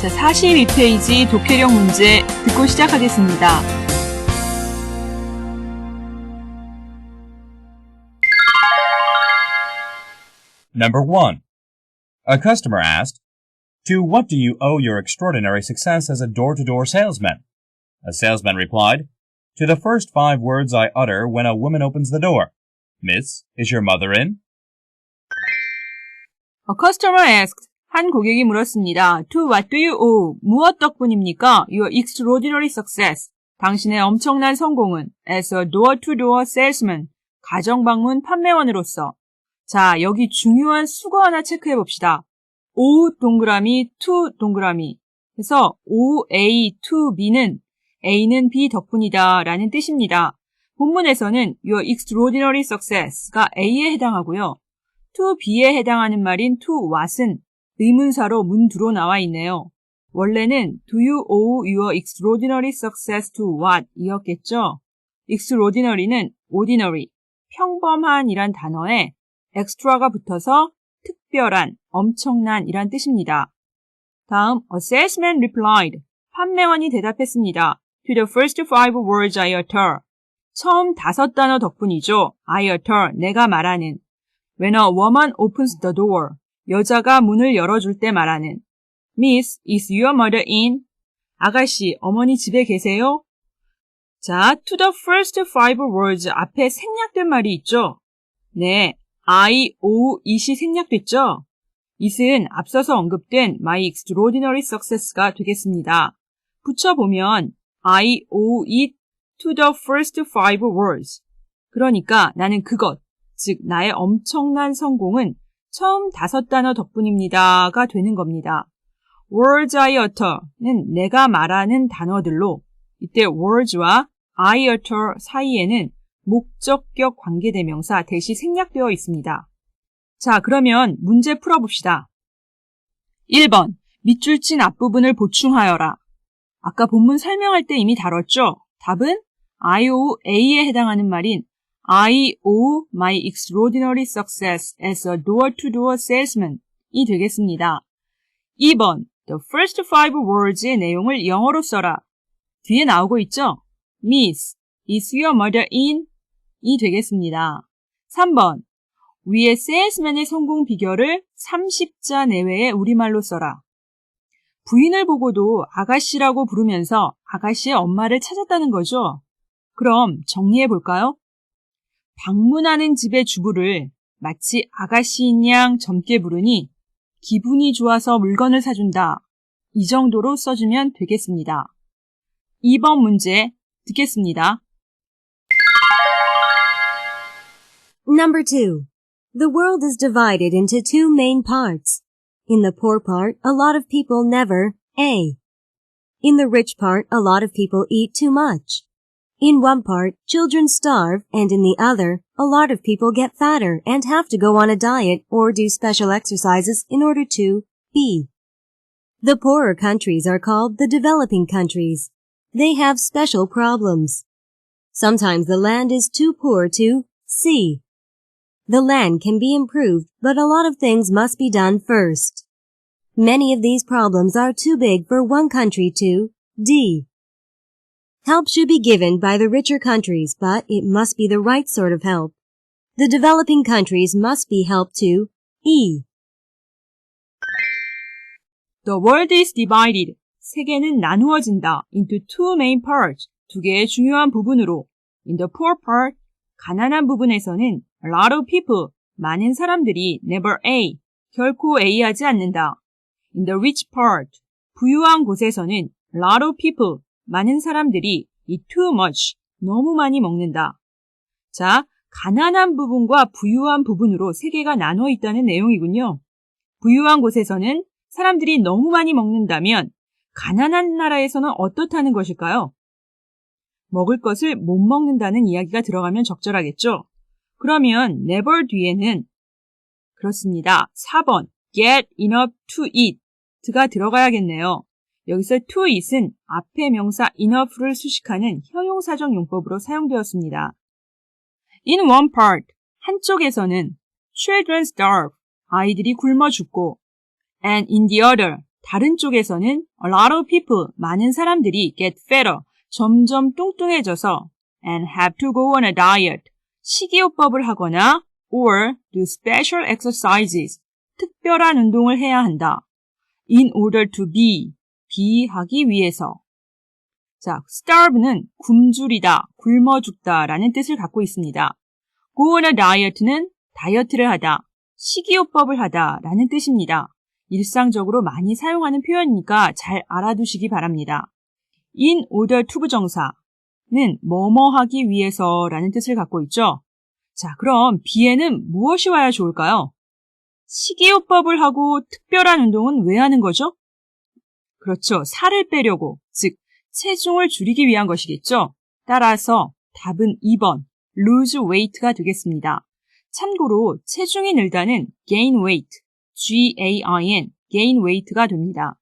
자, 42페이지 독해력 문제 듣고 시작하겠습니다. Number 1. A customer asked, "To what do you owe your extraordinary success as a door-to-door salesman?" A salesman replied, "To the first 5 words I utter when a woman opens the door. Miss, is your mother in?" A customer asked. 한 고객이 물었습니다. To what do you owe? 무엇 덕분입니까? Your extraordinary success. 당신의 엄청난 성공은 as a door-to-door salesman. 가정방문 판매원으로서. 자, 여기 중요한 수거 하나 체크해 봅시다. O 동그라미, to 동그라미. 그래서 O, A, to B는 A는 B 덕분이다 라는 뜻입니다. 본문에서는 Your extraordinary success가 A에 해당하고요. to B에 해당하는 말인 to what은 의문사로 문두로 나와 있네요. 원래는 Do you owe your extraordinary success to what? 이었겠죠? extraordinary는 ordinary, 평범한 이란 단어에 extra가 붙어서 특별한, 엄청난 이란 뜻입니다. 다음, a salesman replied. 판매원이 대답했습니다. To the first 5 words I utter. 처음 5 단어 덕분이죠. I utter, 내가 말하는. When a woman opens the door. 여자가 문을 열어줄 때 말하는. Miss, is your mother in? 아가씨, 어머니 집에 계세요? 자, to the first 5 words 앞에 생략된 말이 있죠? 네, I, O, it이 생략됐죠? it은 앞서서 언급된 my extraordinary success가 되겠습니다. 붙여보면 I, O, it to the first 5 words. 그러니까 나는 그것, 즉 나의 엄청난 성공은 처음 5 단어 덕분입니다가 되는 겁니다. words I utter는 내가 말하는 단어들로 이때 words와 I utter 사이에는 목적격 관계대명사 대시 생략되어 있습니다. 자, 그러면 문제 풀어봅시다. 1번, 밑줄 친 앞부분을 보충하여라. 아까 본문 설명할 때 이미 다뤘죠? 답은 IOA에 해당하는 말인 I owe my extraordinary success as a door-to-door salesman 이 되겠습니다. 2번, the first 5 words의 내용을 영어로 써라. 뒤에 나오고 있죠? Miss, is your mother in? 이 되겠습니다. 3번, 위의 salesman의 성공 비결을 30자 내외의 우리말로 써라. 부인을 보고도 아가씨라고 부르면서 아가씨의 엄마를 찾았다는 거죠? 그럼 정리해 볼까요? 방문하는 집의 주부를 마치 아가씨인 양 젊게 부르니 기분이 좋아서 물건을 사준다. 이 정도로 써주면 되겠습니다. 2번 문제 듣겠습니다. Number 2. The world is divided into 2 main parts. In the poor part, a lot of people never A. In the rich part, a lot of people eat too much. In one part, children starve, and in the other, a lot of people get fatter and have to go on a diet or do special exercises in order to B. The poorer countries are called the developing countries. They have special problems. Sometimes the land is too poor to C. The land can be improved, but a lot of things must be done first. Many of these problems are too big for one country to D. Help should be given by the richer countries, but it must be the right sort of help. The developing countries must be helped to E. The world is divided. 세계는 나누어진다. Into 2 main parts. 2개의 중요한 부분으로. In the poor part. 가난한 부분에서는 a lot of people. 많은 사람들이 never A. 결코 A 하지 않는다. In the rich part. 부유한 곳에서는 a lot of people. 많은 사람들이 eat too much, 너무 많이 먹는다. 자, 가난한 부분과 부유한 부분으로 세계가 나눠 있다는 내용이군요. 부유한 곳에서는 사람들이 너무 많이 먹는다면 가난한 나라에서는 어떻다는 것일까요? 먹을 것을 못 먹는다는 이야기가 들어가면 적절하겠죠? 그러면 never 뒤에는 그렇습니다. 4번 get enough to eat가 들어가야겠네요. 여기서 to eat은 앞에 명사 enough를 수식하는 형용사적 용법으로 사용되었습니다. In one part, 한쪽에서는 children starve, 아이들이 굶어 죽고 and in the other, 다른 쪽에서는 a lot of people, 많은 사람들이 get fatter, 점점 뚱뚱해져서 and have to go on a diet, 식이요법을 하거나 or do special exercises, 특별한 운동을 해야 한다. in order to be 하기 위해서. 자, starve는 굶주리다, 굶어 죽다 라는 뜻을 갖고 있습니다. go on a diet는 다이어트를 하다, 식이요법을 하다 라는 뜻입니다. 일상적으로 많이 사용하는 표현이니까 잘 알아두시기 바랍니다. in order to 부정사는 뭐뭐 하기 위해서 라는 뜻을 갖고 있죠. 자, 그럼 be에는 무엇이 와야 좋을까요? 식이요법을 하고 특별한 운동은 왜 하는 거죠? 그렇죠. 살을 빼려고, 즉 체중을 줄이기 위한 것이겠죠. 따라서 답은 2번, lose weight가 되겠습니다. 참고로 체중이 늘다는 gain weight, G-A-I-N, gain weight가 됩니다.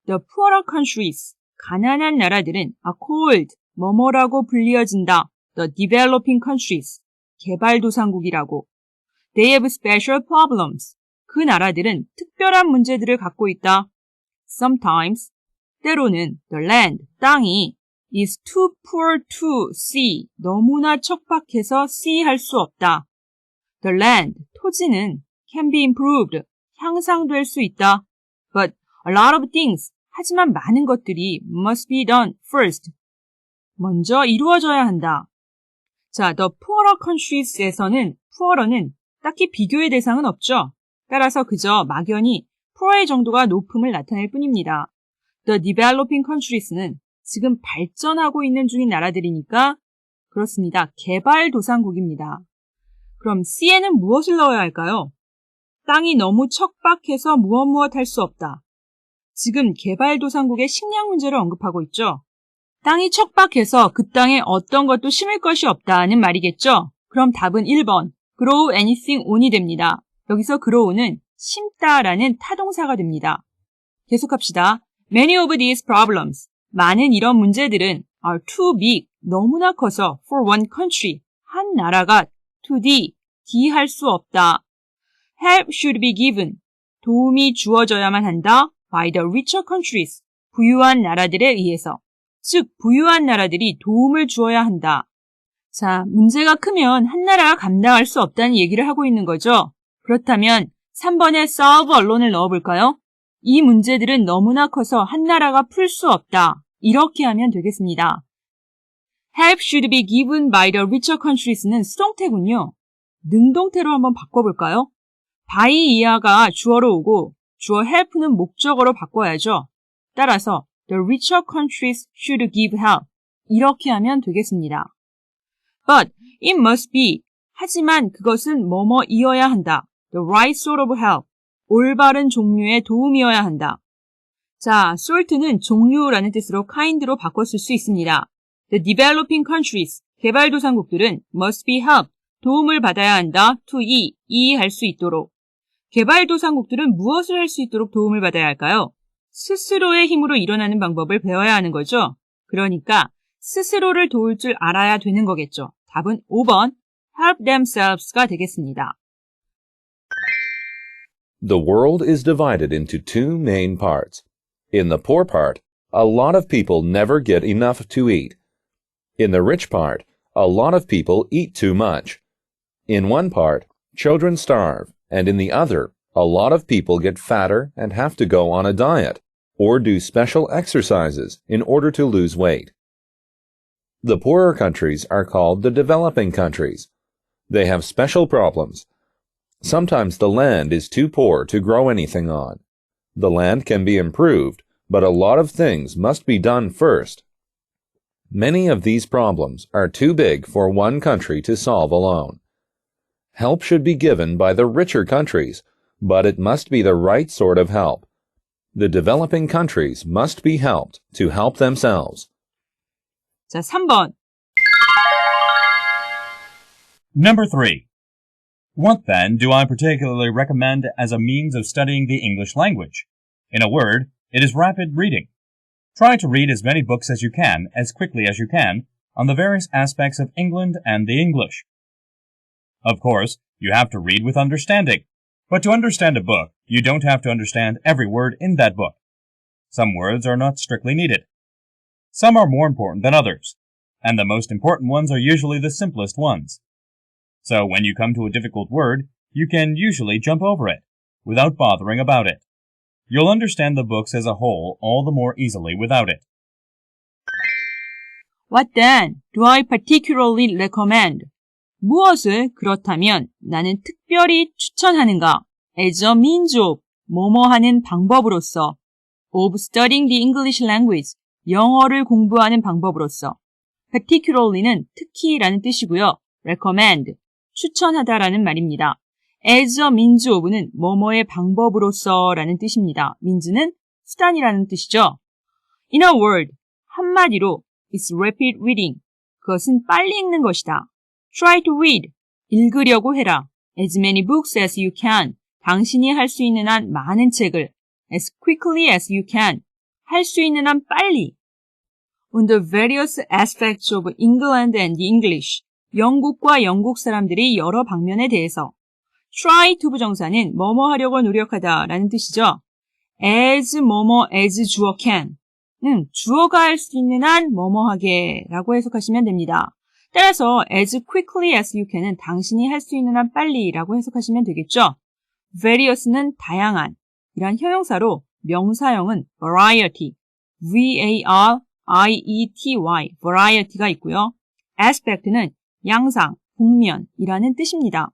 The poorer countries, 가난한 나라들은 are called, 뭐뭐라고 불리어진다. The developing countries, 개발도상국이라고. They have special problems, 그 나라들은 특별한 문제들을 갖고 있다. Sometimes, 때로는 the land, 땅이 is too poor to see, 너무나 척박해서 see 할 수 없다. The land, 토지는 can be improved, 향상될 수 있다. But a lot of things, 하지만 많은 것들이 must be done first, 먼저 이루어져야 한다. 자, the poorer countries에서는 poorer는 딱히 비교의 대상은 없죠. 따라서 그저 막연히 poor의 정도가 높음을 나타낼 뿐입니다. The developing countries는 지금 발전하고 있는 중인 나라들이니까 그렇습니다. 개발도상국입니다. 그럼 C에는 무엇을 넣어야 할까요? 땅이 너무 척박해서 무엇 할 수 없다. 지금 개발도상국의 식량 문제를 언급하고 있죠. 땅이 척박해서 그 땅에 어떤 것도 심을 것이 없다는 말이겠죠. 그럼 답은 1번, grow anything on이 됩니다. 여기서 grow는 심다라는 타동사가 됩니다. 계속합시다. Many of these problems, 많은 이런 문제들은 are too big, 너무나 커서 for one country, 한 나라가 to 할 수 없다. Help should be given, 도움이 주어져야만 한다. by the richer countries, 부유한 나라들에 의해서. 즉, 부유한 나라들이 도움을 주어야 한다. 자, 문제가 크면 한 나라가 감당할 수 없다는 얘기를 하고 있는 거죠. 그렇다면 3번에 solve alon을 넣어볼까요? 이 문제들은 너무나 커서 한 나라가 풀 수 없다. 이렇게 하면 되겠습니다. Help should be given by the richer countries는 수동태군요. 능동태로 한번 바꿔볼까요? by 이하가 주어로 오고 주어 help는 목적어로 바꿔야죠. 따라서 the richer countries should give help. 이렇게 하면 되겠습니다. But it must be. 하지만 그것은 뭐뭐이어야 한다. The right sort of help. 올바른 종류의 도움이어야 한다. 자, sort는 종류라는 뜻으로 kind로 바꿨을 수 있습니다. The developing countries, 개발도상국들은 must be helped, 도움을 받아야 한다. to 할 수 있도록. 개발도상국들은 무엇을 할 수 있도록 도움을 받아야 할까요? 스스로의 힘으로 일어나는 방법을 배워야 하는 거죠. 그러니까 스스로를 도울 줄 알아야 되는 거겠죠. 답은 5번, help themselves가 되겠습니다. The world is divided into two main parts. In the poor part, a lot of people never get enough to eat. In the rich part, a lot of people eat too much. In one part, children starve, and in the other, a lot of people get fatter and have to go on a diet, or do special exercises in order to lose weight. The poorer countries are called the developing countries. They have special problems. Sometimes the land is too poor to grow anything on. The land can be improved, but a lot of things must be done first. Many of these problems are too big for one country to solve alone. Help should be given by the richer countries, but it must be the right sort of help. The developing countries must be helped to help themselves. 자, 3번. Number 3. What then do I particularly recommend as a means of studying the English language? In a word, it is rapid reading. Try to read as many books as you can, as quickly as you can, on the various aspects of England and the English. Of course, you have to read with understanding, But to understand a book, you don't have to understand every word in that book. Some words are not strictly needed. Some are more important than others, and the most important ones are usually the simplest ones. So when you come to a difficult word, you can usually jump over it, without bothering about it. You'll understand the books as a whole all the more easily without it. What then do I particularly recommend? 무엇을 그렇다면 나는 특별히 추천하는가? As a means of, 뭐뭐 하는 방법으로서. Of studying the English language, 영어를 공부하는 방법으로서. particularly는 특히라는 뜻이고요. recommend, 추천하다라는 말입니다. as a means of는 뭐뭐의 방법으로서라는 뜻입니다. means는 수단이라는 뜻이죠. In a word, 한마디로 it's rapid reading. 그것은 빨리 읽는 것이다. Try to read. 읽으려고 해라. As many books as you can. 당신이 할 수 있는 한 많은 책을. As quickly as you can. 할 수 있는 한 빨리. On the various aspects of England and English. 영국과 영국 사람들이 여러 방면에 대해서. Try to 부정사는 뭐뭐 하려고 노력하다 라는 뜻이죠. As 뭐뭐 as 주어 can. 는 주어가 할 수 있는 한 뭐뭐 하게 라고 해석하시면 됩니다. 따라서 as quickly as you can은 당신이 할 수 있는 한 빨리 라고 해석하시면 되겠죠. various는 다양한 이란 형용사로 명사형은 variety, V-A-R-I-E-T-Y, variety가 있고요. aspect는 양상, 복면이라는 뜻입니다.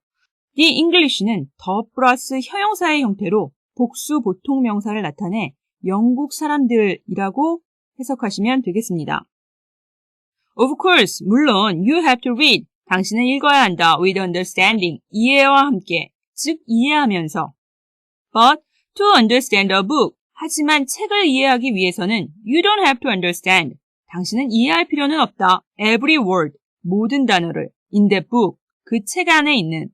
The English는 더 플러스 형용사의 형태로 복수 보통 명사를 나타내 영국 사람들이라고 해석하시면 되겠습니다. Of course, 물론 you have to read. 당신은 읽어야 한다. With understanding, 이해와 함께, 즉 이해하면서. But to understand a book, 하지만 책을 이해하기 위해서는 you don't have to understand. 당신은 이해할 필요는 없다. Every word, 모든 단어를 in the book, 그 책 안에 있는.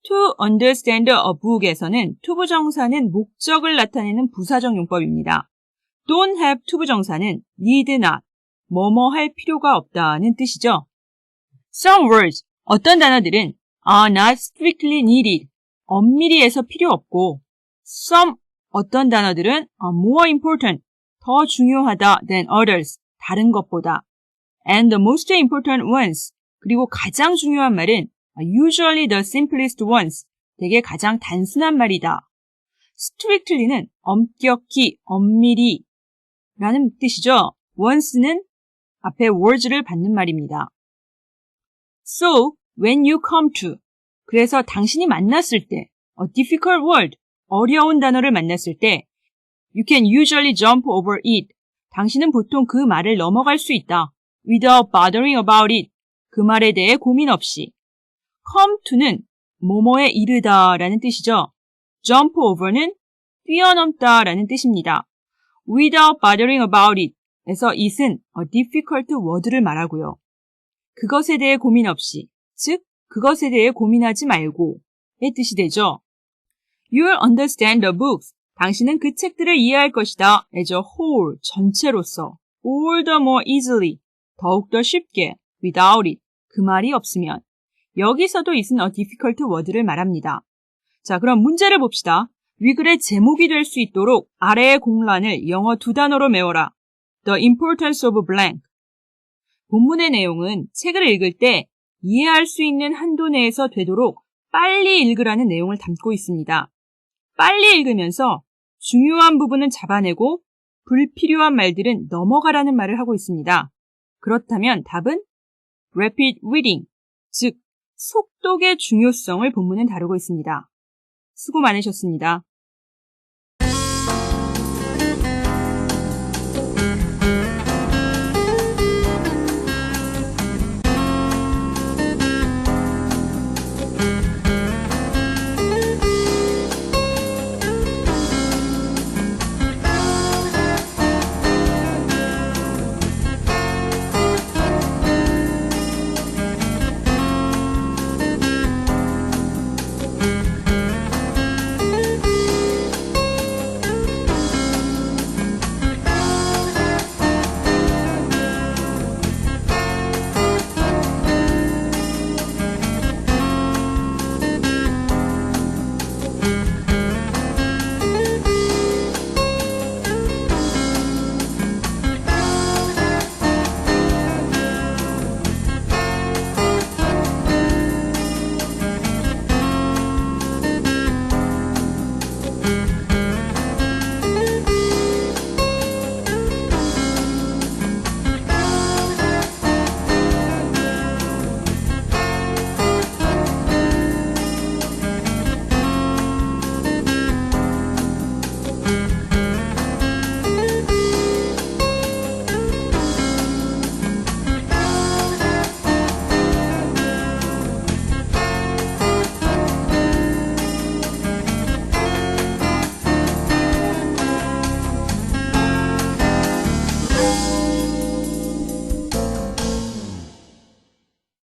To understand a book에서는 to 부정사는 목적을 나타내는 부사적 용법입니다. Don't have to 부정사는 need not, 뭐뭐 할 필요가 없다는 뜻이죠. Some words, 어떤 단어들은 are not strictly needed, 엄밀히 해서 필요 없고 some, 어떤 단어들은 are more important, 더 중요하다 than others, 다른 것보다. And the most important ones, 그리고 가장 중요한 말은 usually the simplest ones, 되게 가장 단순한 말이다. strictly는 엄격히, 엄밀히 라는 뜻이죠. once는 앞에 words를 받는 말입니다. So, when you come to, 그래서 당신이 만났을 때, a difficult word, 어려운 단어를 만났을 때, you can usually jump over it. 당신은 보통 그 말을 넘어갈 수 있다. without bothering about it. 그 말에 대해 고민 없이. come to는 뭐뭐에 이르다 라는 뜻이죠. jump over는 뛰어넘다 라는 뜻입니다. without bothering about it 에서 it은 a difficult word를 말하고요. 그것에 대해 고민 없이, 즉 그것에 대해 고민하지 말고의 뜻이 되죠. You'll understand the books. 당신은 그 책들을 이해할 것이다. as a whole, 전체로서. all the more easily, 더욱더 쉽게. without it, 그 말이 없으면. 여기서도 it은 a difficult word를 말합니다. 자, 그럼 문제를 봅시다. 위글의 제목이 될 수 있도록 아래의 공란을 영어 두 단어로 메워라. The importance of blank. 본문의 내용은 책을 읽을 때 이해할 수 있는 한도 내에서 되도록 빨리 읽으라는 내용을 담고 있습니다. 빨리 읽으면서 중요한 부분은 잡아내고 불필요한 말들은 넘어가라는 말을 하고 있습니다. 그렇다면 답은 rapid reading, 즉 속독의 중요성을 본문은 다루고 있습니다. 수고 많으셨습니다.